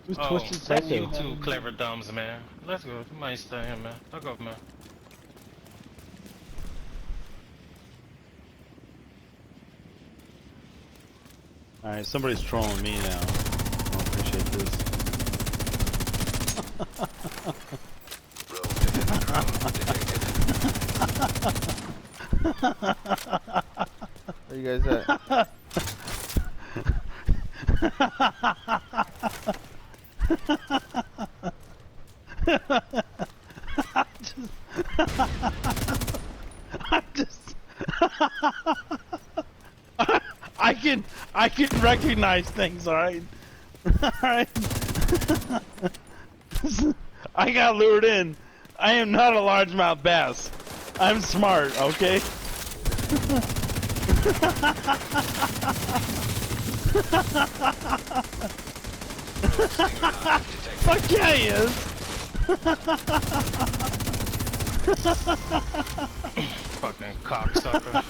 Who's Oh, Twisted that's Psycho? you too, KleverThumbs, man. Let's go. You might stay here, man. Fuck off, man. Alright, somebody's trolling me now. I don't appreciate this. Where you guys at? I'm just I can recognize things, alright? Alright? I got lured in. I am not a largemouth bass. I'm smart, okay? Fuck yeah, he is! Fucking cocksucker.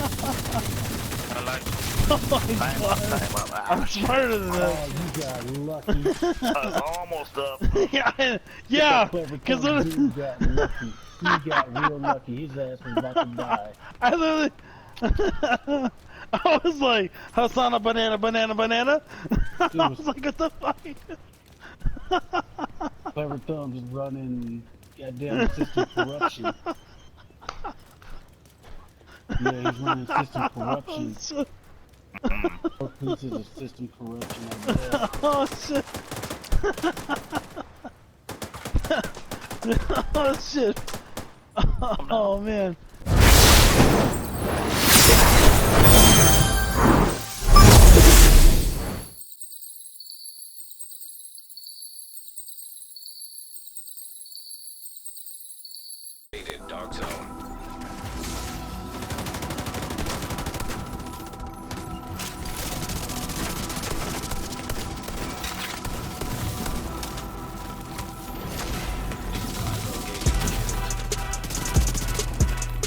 I like it. Oh my god. I'm smarter than this. Oh, you got lucky. Almost up. yeah, Because you got lucky. He got real lucky. His ass was about to die. I literally, I was like, Hasana banana, banana, banana. I was like, what the fuck? KleverThumbs is running goddamn system corruption. Yeah, he's running system corruption. Four pieces of system corruption. Oh shit. Oh shit. Oh man. Dark zone.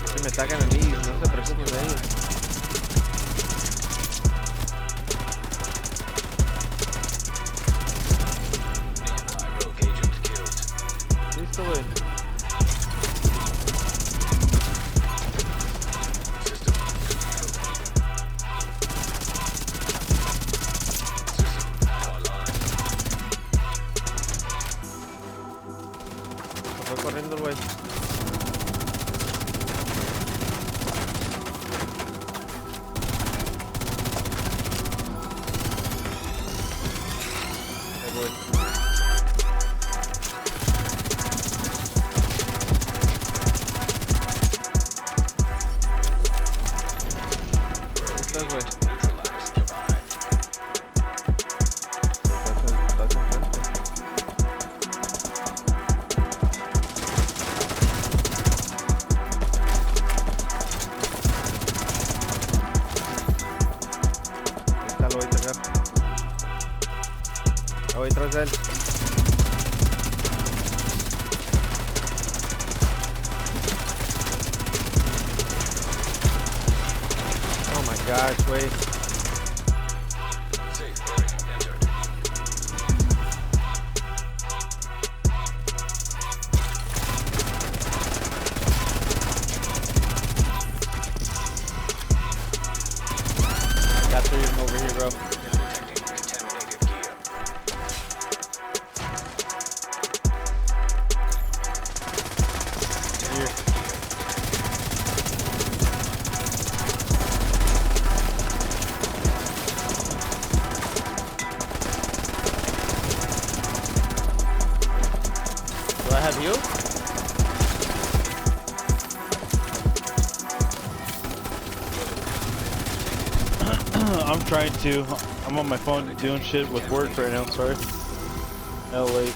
Si me atacan a mí, no se preocupen de ellos. Listo, güey. Se fue corriendo el güey. Ahí voy. ¿Dónde estás, güey? Estás enfrente. Ahí está, lo voy a sacar. Voy tras de él. Oh my gosh, güey. Got three of them over here, bro. Here. Do I have you? I'm trying to. I'm on my phone doing shit with work right now. Sorry. Oh wait.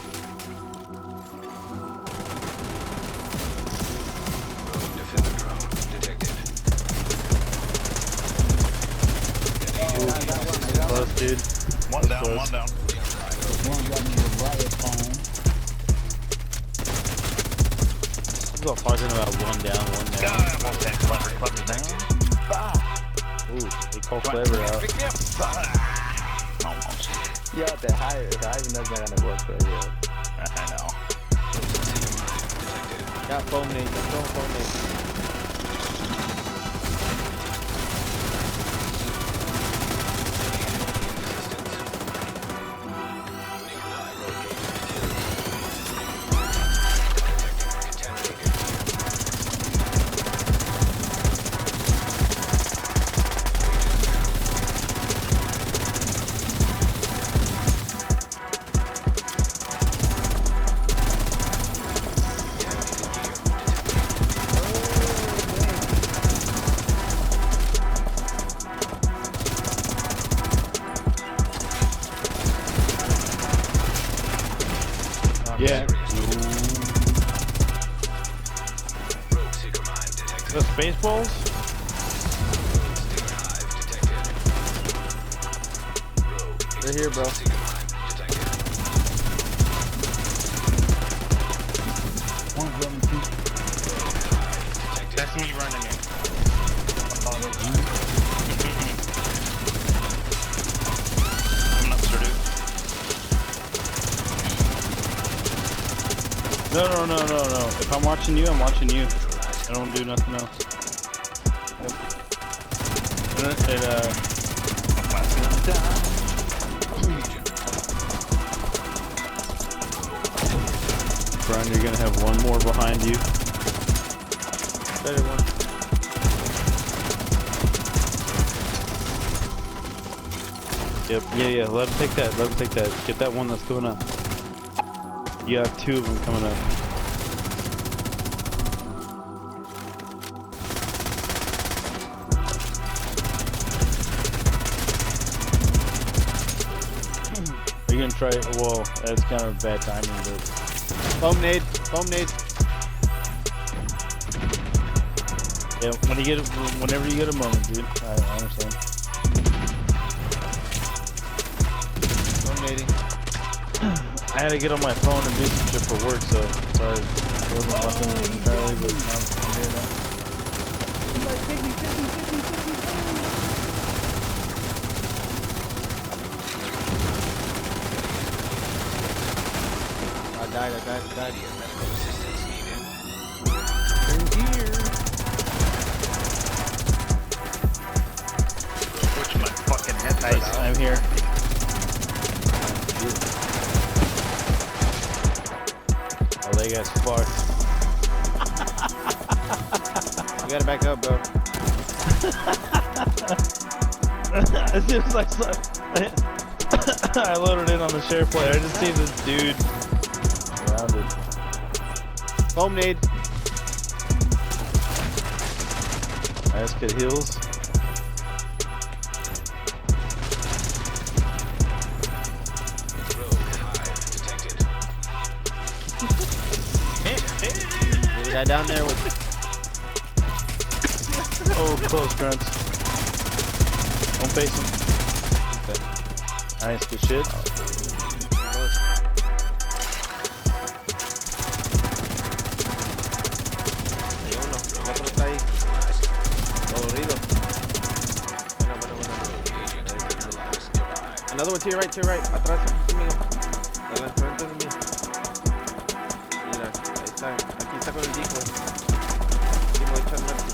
Close, dude. One down, close. one down. One got me a riot phone. He's all talking about one down, one down. God, I almost had Clever down. Ooh, they call Clever out. Almost. Yo, the high even not gonna work right here. I know. Got foam nade, foam nade. Yeah. The Spaceballs? They're here, bro. One's running too. That's me running it. I'm not sure, dude. No. If I'm watching you, I'm watching you. I don't do nothing else. Brian, you're gonna have one more behind you. Better one. Yep. Yeah. Let him take that. Get that one that's coming up. You have two of them coming up. Are you gonna try it? Well, that's kind of bad timing, but Foam nade. yeah, whenever you get a moment, dude. I understand. Foam nading. I had to get on my phone and do some shit for work, so sorry. I wasn't watching it entirely, but now I'm here now. I died. Switch my fucking headset Nice, out. I'm here. Oh, they got fucked. You gotta back up, bro. As soon as I loaded in on the share play, I just see this dude surrounded. Foam nade. Nice good heals. There's a guy down there with. Oh, close, Grunts. Don't face him. Nice, good shit. Hay uno. El otro está ahí. Dolorido. Bueno. Another one to your right. Atrás conmigo. Adelante de mí. Mira, ahí está. Aquí está con el decoy. Sí, me voy a echar muerto.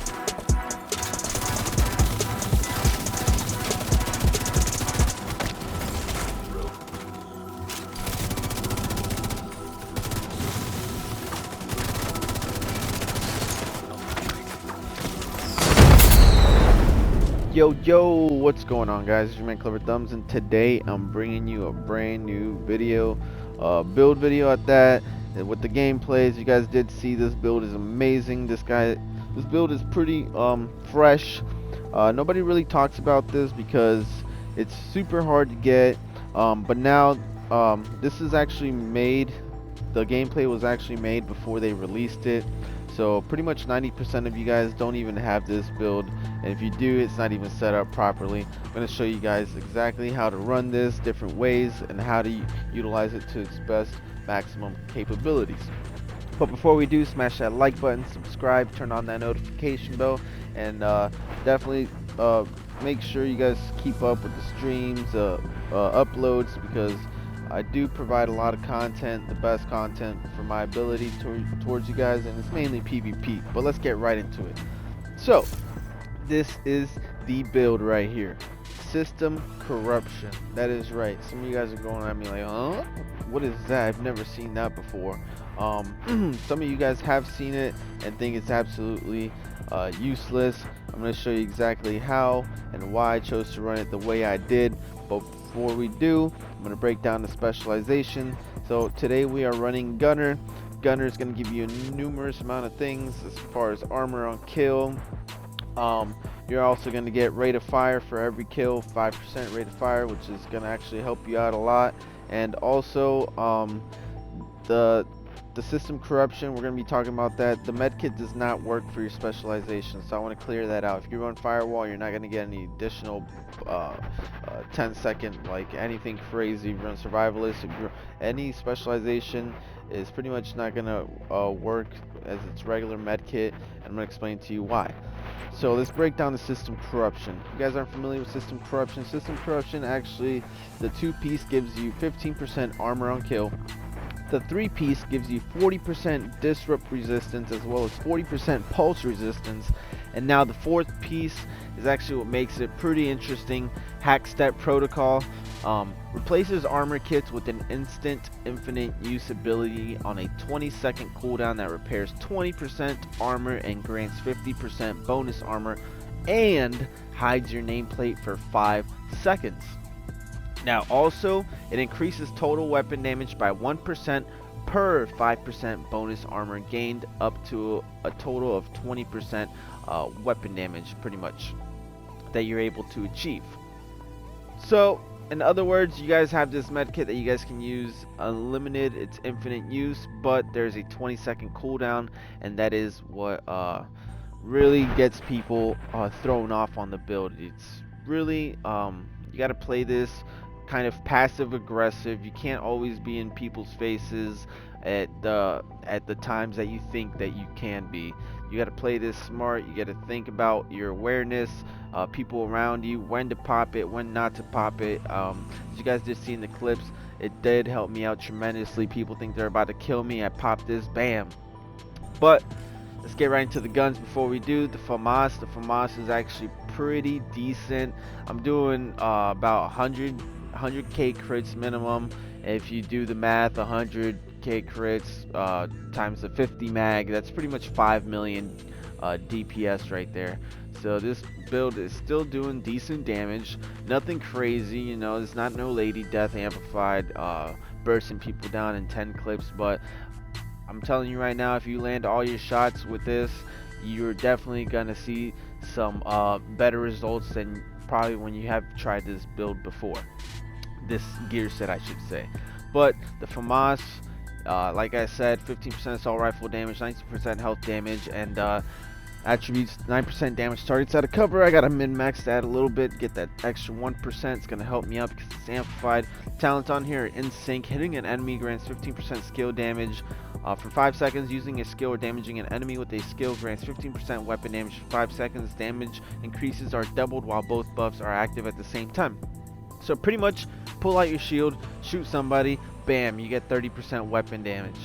Yo, what's going on, guys? It's your man KleverThumbs, and today I'm bringing you a brand new video, build video at that, and with the gameplays. You guys did see this build is amazing. This build is pretty fresh. Nobody really talks about this because it's super hard to get, but now this is actually made. The gameplay was actually made before they released it. So pretty much 90% of you guys don't even have this build, and if you do, it's not even set up properly. I'm going to show you guys exactly how to run this, different ways, and how to utilize it to its best maximum capabilities. But before we do, smash that like button, subscribe, turn on that notification bell, and definitely make sure you guys keep up with the streams, uploads, because I do provide a lot of content, the best content for my ability towards you guys, and it's mainly PvP. But let's get right into it. So, this is the build right here. System corruption. That is right. Some of you guys are going at me like, huh? What is that? I've never seen that before. Some of you guys have seen it and think it's absolutely useless. I'm going to show you exactly how and why I chose to run it the way I did. But before we do, I'm going to break down the specialization. So today we are running Gunner. Gunner is going to give you a numerous amount of things as far as armor on kill. You're also going to get rate of fire for every kill, 5% rate of fire, which is going to actually help you out a lot. And also the system corruption, we're going to be talking about that. The medkit does not work for your specialization, so I want to clear that out. If you run firewall, you're not going to get any additional 10-second, like anything crazy. If you run survivalist, if you're any specialization, is pretty much not going to work as its regular medkit, and I'm going to explain to you why. So let's break down the system corruption. If you guys aren't familiar with system corruption, actually the 2-piece gives you 15% armor on kill. The 3-piece gives you 40% disrupt resistance as well as 40% pulse resistance. And now the 4th piece is actually what makes it pretty interesting. Hackstep Protocol replaces armor kits with an instant infinite use ability on a 20-second cooldown that repairs 20% armor and grants 50% bonus armor and hides your nameplate for 5 seconds. Now also, it increases total weapon damage by 1% per 5% bonus armor gained, up to a total of 20% weapon damage, pretty much, that you're able to achieve. So, in other words, you guys have this medkit that you guys can use unlimited, it's infinite use, but there's a 20-second cooldown, and that is what really gets people thrown off on the build. It's really, you got to play this kind of passive aggressive. You can't always be in people's faces at the times that you think that you can be. You got to play this smart. You got to think about your awareness, people around you, when to pop it, when not to pop it. As you guys just seen the clips, it did help me out tremendously. People think they're about to kill me, I pop this, bam. But let's get right into the guns before we do. The FAMAS is actually pretty decent. I'm doing about 100k crits minimum. If you do the math, 100k crits times the 50 mag, that's pretty much 5 million DPS right there. So this build is still doing decent damage, nothing crazy, you know. It's not no lady death amplified, bursting people down in 10 clips, but I'm telling you right now, if you land all your shots with this, you're definitely gonna see some better results than probably when you have tried this build before. This gear set, I should say. But the FAMAS, like I said, 15% assault rifle damage, 90% health damage, and attributes 9% damage targets out of cover. I got a min-max to add a little bit, get that extra 1%. It's going to help me out because it's amplified. Talents on here are in sync. Hitting an enemy grants 15% skill damage for 5 seconds. Using a skill or damaging an enemy with a skill grants 15% weapon damage for 5 seconds. Damage increases are doubled while both buffs are active at the same time. So pretty much pull out your shield, shoot somebody, bam, you get 30% weapon damage.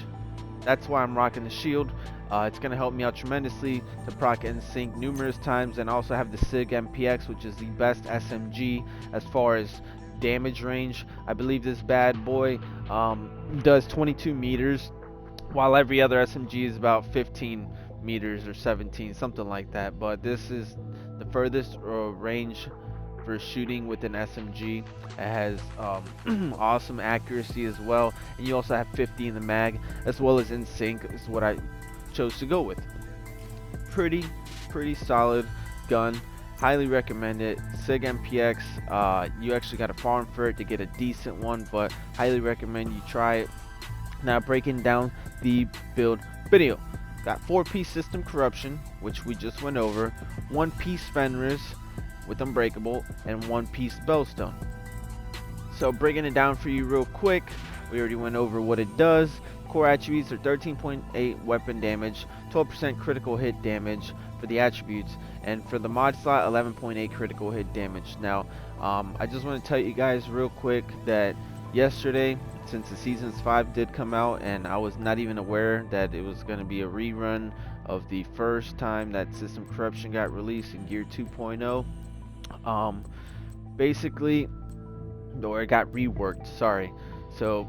That's why I'm rocking the shield. It's going to help me out tremendously to proc in sync numerous times, and also have the SIG MPX, which is the best SMG as far as damage range. I believe this bad boy does 22 meters, while every other SMG is about 15 meters or 17, something like that. But this is the furthest range for shooting with an SMG. It has awesome accuracy as well, and you also have 50 in the mag, as well as in sync is what I chose to go with. Pretty solid gun, highly recommend it. SIG MPX, you actually got to farm for it to get a decent one, but highly recommend you try it. Now breaking down the build video, got 4-piece system corruption, which we just went over, 1-piece Fenris with unbreakable, and 1-piece Bellstone. So breaking it down for you real quick, we already went over what it does. core attributes are 13.8 weapon damage, 12% critical hit damage for the attributes, and for the mod slot 11.8 critical hit damage. Now I just want to tell you guys real quick that yesterday, since the Seasons 5 did come out, and I was not even aware that it was going to be a rerun of the first time that System Corruption got released in Gear 2.0. Basically, or it got reworked, sorry. So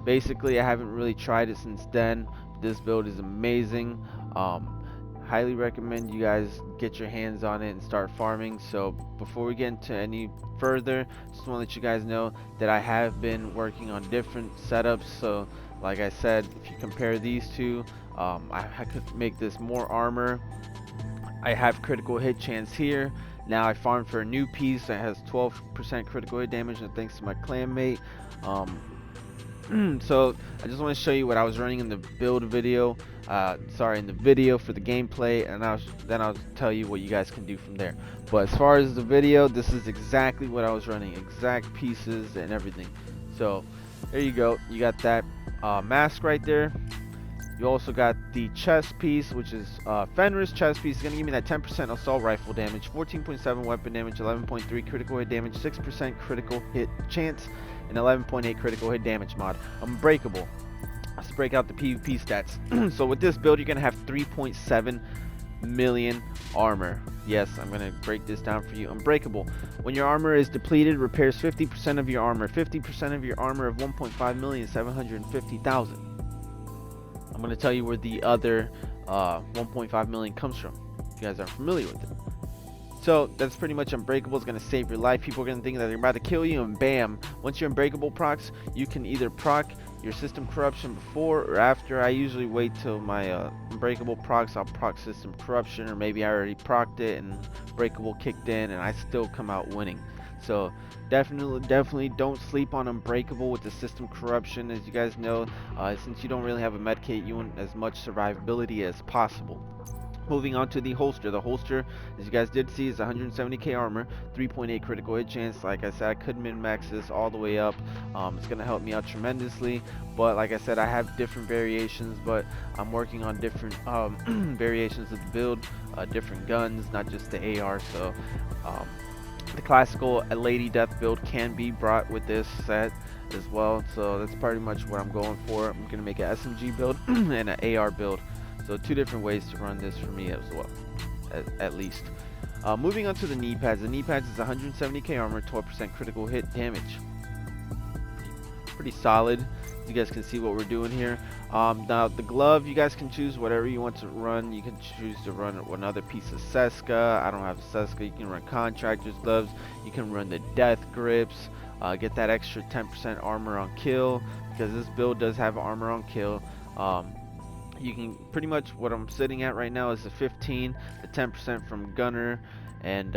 basically I haven't really tried it since then. This build is amazing. Highly recommend you guys get your hands on it and start farming. So before we get into any further, just want to let you guys know that I have been working on different setups. So like I said, if you compare these two, I could make this more armor. I have critical hit chance here. Now I farmed for a new piece that has 12% critical hit damage, and thanks to my clanmate. So I just want to show you what I was running in the build video, in the video for the gameplay, and then I'll tell you what you guys can do from there. But as far as the video, this is exactly what I was running, exact pieces and everything. So there you go, you got that mask right there. You also got the chest piece, which is Fenris chest piece. It's going to give me that 10% assault rifle damage, 14.7 weapon damage, 11.3 critical hit damage, 6% critical hit chance, and 11.8 critical hit damage mod. Unbreakable. Let's break out the PvP stats. So with this build, you're going to have 3.7 million armor. Yes, I'm going to break this down for you. Unbreakable. When your armor is depleted, repairs 50% of your armor. 50% of your armor of 1.5 million, 750,000. I'm going to tell you where the other 1.5 million comes from, if you guys aren't familiar with it. So that's pretty much unbreakable. It's going to save your life. People are going to think that they're about to kill you, and bam, once you're unbreakable procs, you can either proc your system corruption before or after. I usually wait till my unbreakable procs. I'll proc system corruption, or maybe I already procced it and breakable kicked in and I still come out winning. So definitely don't sleep on unbreakable with the system corruption. As you guys know, since you don't really have a medkit, you want as much survivability as possible. Moving on to the holster. The holster, as you guys did see, is 170k armor, 3.8 critical hit chance. Like I said, I could min-max this all the way up. It's going to help me out tremendously. But like I said, I have different variations, but I'm working on different variations of the build, different guns, not just the AR. So the classical Lady Death build can be brought with this set as well. So that's pretty much what I'm going for. I'm going to make an SMG build and an AR build. So two different ways to run this for me as well, at least. Moving on to the knee pads. The knee pads is 170k armor, 12% critical hit damage. Pretty solid. You guys can see what we're doing here. Now the glove, you guys can choose whatever you want to run. You can choose to run another piece of Seska. I don't have a Seska. You can run contractor's gloves. You can run the death grips. Get that extra 10% armor on kill, because this build does have armor on kill. You can pretty much, what I'm sitting at right now is the 15, the 10% from gunner, and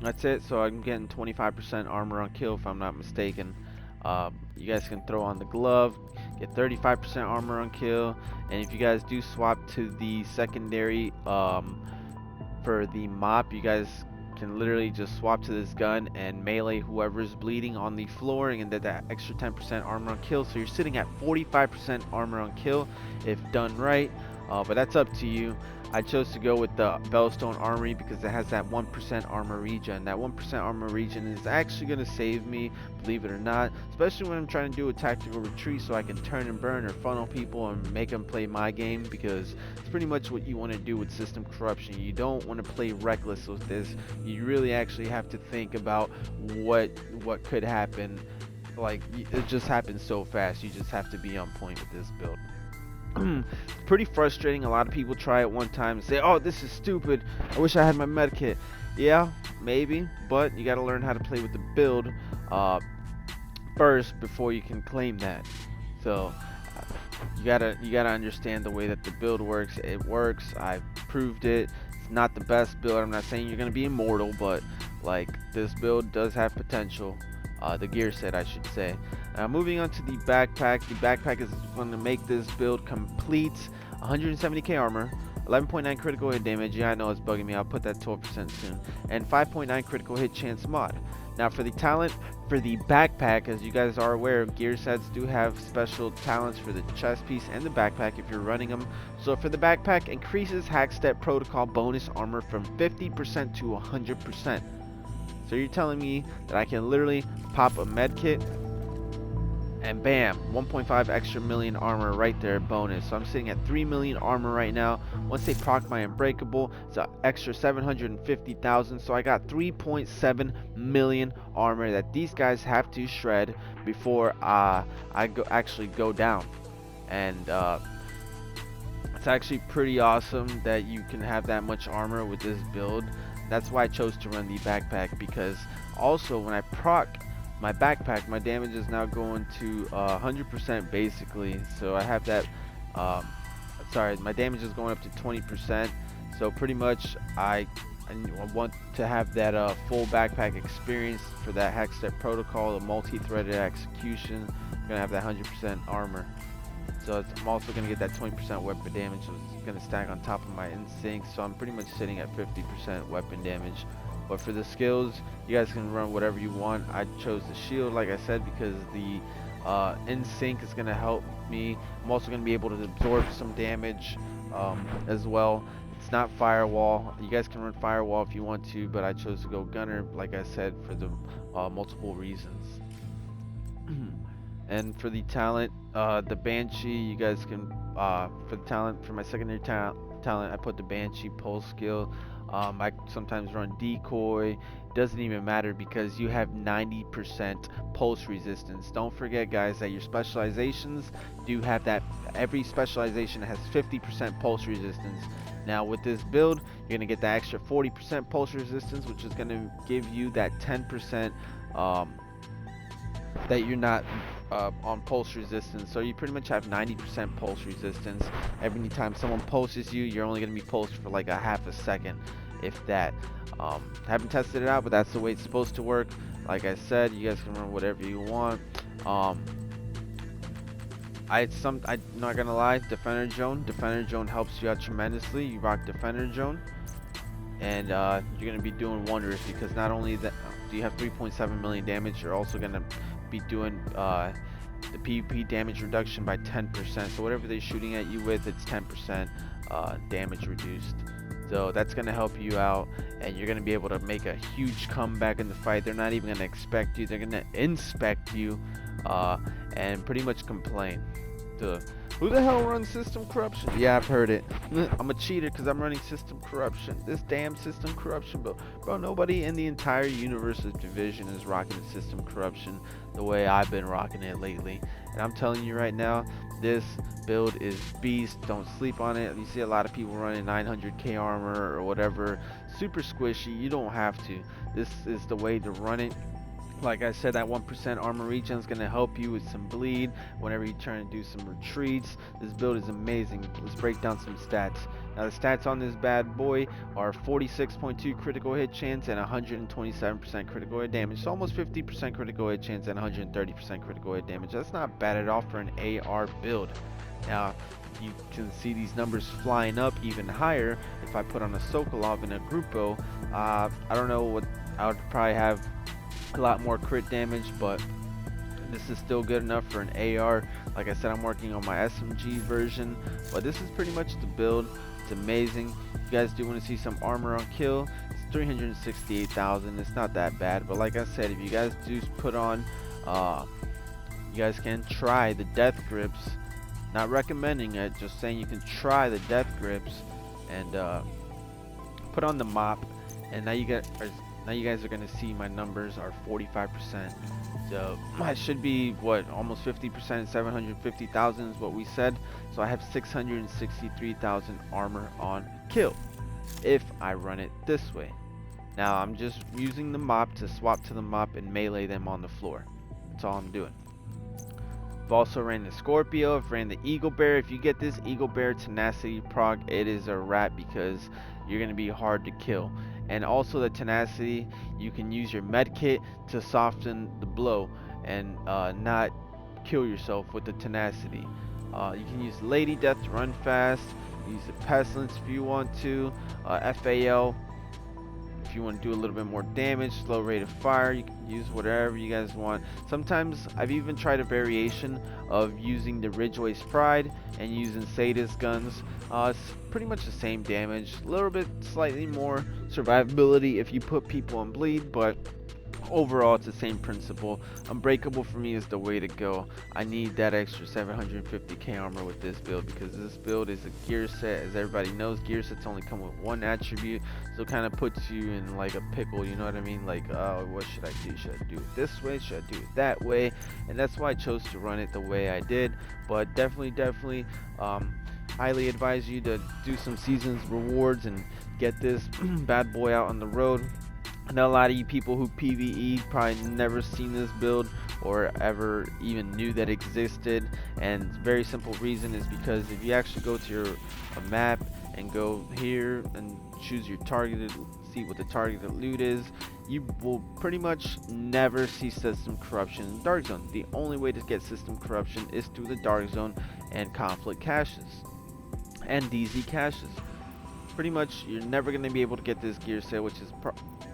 that's it. So I'm getting 25% armor on kill if I'm not mistaken. You guys can throw on the glove, get 35% armor on kill, and if you guys do swap to the secondary for the mop, you guys can literally just swap to this gun and melee whoever's bleeding on the floor and get that extra 10% armor on kill. So you're sitting at 45% armor on kill if done right, but that's up to you. I chose to go with the Bellstone Armory because it has that 1% armor regen. That 1% armor regen is actually going to save me, believe it or not, especially when I'm trying to do a tactical retreat so I can turn and burn or funnel people and make them play my game, because it's pretty much what you want to do with system corruption. You don't want to play reckless with this. You really actually have to think about what could happen. Like, it just happens so fast. You just have to be on point with this build. Pretty frustrating. A lot of people try it one time and say, oh, this is stupid, I wish I had my medkit. Yeah, maybe, but you got to learn how to play with the build first before you can claim that. So you gotta understand the way that the build works. It works. I've proved it. It's not the best build. I'm not saying you're gonna be immortal, but like, this build does have potential. The gear set, I should say. Moving on to the backpack. The backpack is going to make this build complete. 170k armor, 11.9 critical hit damage. Yeah, I know it's bugging me. I'll put that 12% soon. And 5.9 critical hit chance mod. Now for the talent for the backpack, as you guys are aware, gear sets do have special talents for the chest piece and the backpack if you're running them. So for the backpack, increases Hackstep Protocol bonus armor from 50% to 100%. So you're telling me that I can literally pop a medkit and bam, 1.5 extra million armor right there, bonus. So I'm sitting at 3 million armor right now. Once they proc my unbreakable, it's an extra 750,000. So I got 3.7 million armor that these guys have to shred before I actually go down. And it's actually pretty awesome that you can have that much armor with this build. That's why I chose to run the backpack, because also when I proc my backpack, my damage is now going to 100% basically. So I have that sorry, my damage is going up to 20%. So pretty much I want to have that full backpack experience for that Hackstep Protocol, the multi-threaded execution. I'm gonna have that 100% armor. So I'm also gonna get that 20% weapon damage, so it's gonna stack on top of my instinct. So I'm pretty much sitting at 50% weapon damage. But for the skills, you guys can run whatever you want. I chose the shield, like I said, because the in-sync is going to help me. I'm also going to be able to absorb some damage as well. It's not firewall. You guys can run firewall if you want to, but I chose to go gunner, like I said, for the multiple reasons. And for the talent, the Banshee, you guys can, for the talent, for my secondary talent, I put the Banshee pulse skill. I sometimes run decoy. Doesn't even matter because you have 90% pulse resistance. Don't forget, guys, that your specializations do have that. Every specialization has 50% pulse resistance. Now with this build, you're gonna get that extra 40% pulse resistance, which is gonna give you that 10% that you're not on pulse resistance. So you pretty much have 90% pulse resistance. Every time someone pulses you, you're only going to be pulsed for like a half a second, if that. Haven't tested it out, but that's the way it's supposed to work. Like I said, you guys can run whatever you want. I'm not gonna lie, Defender Drone helps you out tremendously. You rock Defender Drone, and you're gonna be doing wonders, because not only that do you have 3.7 million damage, you're also gonna be doing the PvP damage reduction by 10%. So whatever they're shooting at you with, it's 10% damage reduced. So that's gonna help you out, and you're gonna be able to make a huge comeback in the fight. They're not even gonna expect you. They're gonna inspect you and pretty much complain. Who the hell runs system corruption? Yeah, I've heard it. I'm a cheater because I'm running system corruption. This damn system corruption build. Bro, nobody in the entire universe's division is rocking the system corruption the way I've been rocking it lately. And I'm telling you right now, this build is beast. Don't sleep on it. You see a lot of people running 900k armor or whatever. Super squishy. You don't have to. This is the way to run it. Like I said, that 1% armor regen is going to help you with some bleed whenever you try to do some retreats. This build is amazing. Let's break down some stats. Now the stats on this bad boy are 46.2 critical hit chance and 127% critical hit damage. So almost 50% critical hit chance and 130% critical hit damage. That's not bad at all for an AR build. Now you can see these numbers flying up even higher if I put on a Sokolov and a Grupo. I don't know what I would probably have. A lot more crit damage, but this is still good enough for an AR. Like I said, I'm working on my SMG version, but this is pretty much the build. It's amazing. If you guys do want to see some armor on kill, it's 368,000. It's not that bad, but like I said, if you guys do put on, you guys can try the death grips. Not recommending it, just saying you can try the death grips and put on the mop, and now you guys are going to see my numbers are 45%. So I should be, what, almost 50%, 750,000 is what we said. So I have 663,000 armor on kill if I run it this way. Now I'm just using the mop to swap to the mop and melee them on the floor. That's all I'm doing. I've also ran the Scorpio. I've ran the Eagle Bear. If you get this Eagle Bear tenacity prog, it is a wrap, because you're going to be hard to kill. And also the tenacity, you can use your medkit to soften the blow and not kill yourself with the tenacity. You can use Lady Death to run fast. Use the Pestilence if you want to. FAL. If you want to do a little bit more damage, slow rate of fire, you can use whatever you guys want. Sometimes I've even tried a variation of using the Ridgeway's Pride and using Sadist guns. It's pretty much the same damage, a little bit slightly more survivability if you put people on bleed, but overall it's the same principle. Unbreakable for me is the way to go. I need that extra 750k armor with this build because this build is a gear set. As everybody knows, gear sets only come with one attribute, so it kind of puts you in like a pickle, you know what I mean? Like, what should I do? Should I do it this way? Should I do it that way? And that's why I chose to run it the way I did. But definitely highly advise you to do some seasons rewards and get this bad boy out on the road. I know a lot of you people who PvE probably never seen this build or ever even knew that existed, and very simple reason is because if you actually go to your map and go here and choose your targeted, see what the targeted loot is, you will pretty much never see system corruption in Dark Zone. The only way to get system corruption is through the Dark Zone and conflict caches and DZ caches. Pretty much you're never going to be able to get this gear set, which is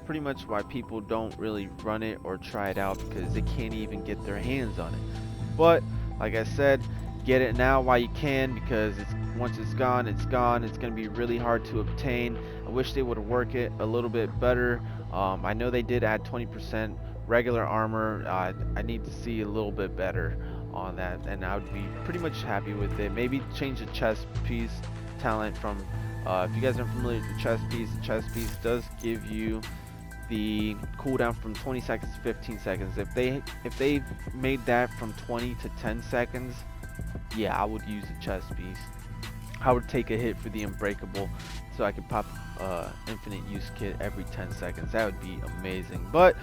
pretty much why people don't really run it or try it out, because they can't even get their hands on it. But like I said, get it now while you can, because once it's gone, it's gone. It's going to be really hard to obtain. I wish they would work it a little bit better. I know they did add 20% regular armor. I need to see a little bit better on that, and I would be pretty much happy with it. Maybe change the chest piece talent from if you guys aren't familiar with the chest piece does give you the cooldown from 20 seconds to 15 seconds. If they made that from 20 to 10 seconds, yeah, I would use the chest piece. I would take a hit for the unbreakable so I could pop infinite use kit every 10 seconds. That would be amazing. But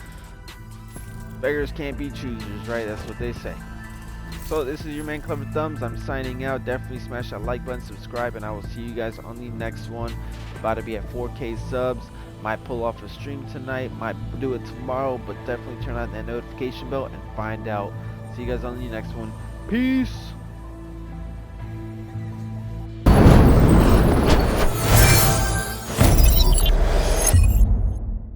beggars can't be choosers, right? That's what they say. So this is your man KleverThumbs. I'm signing out. Definitely smash that like button, subscribe, and I will see you guys on the next one. About to be at 4K subs. Might pull off a stream tonight, might do it tomorrow, but definitely turn on that notification bell and find out. See you guys on the next one. Peace.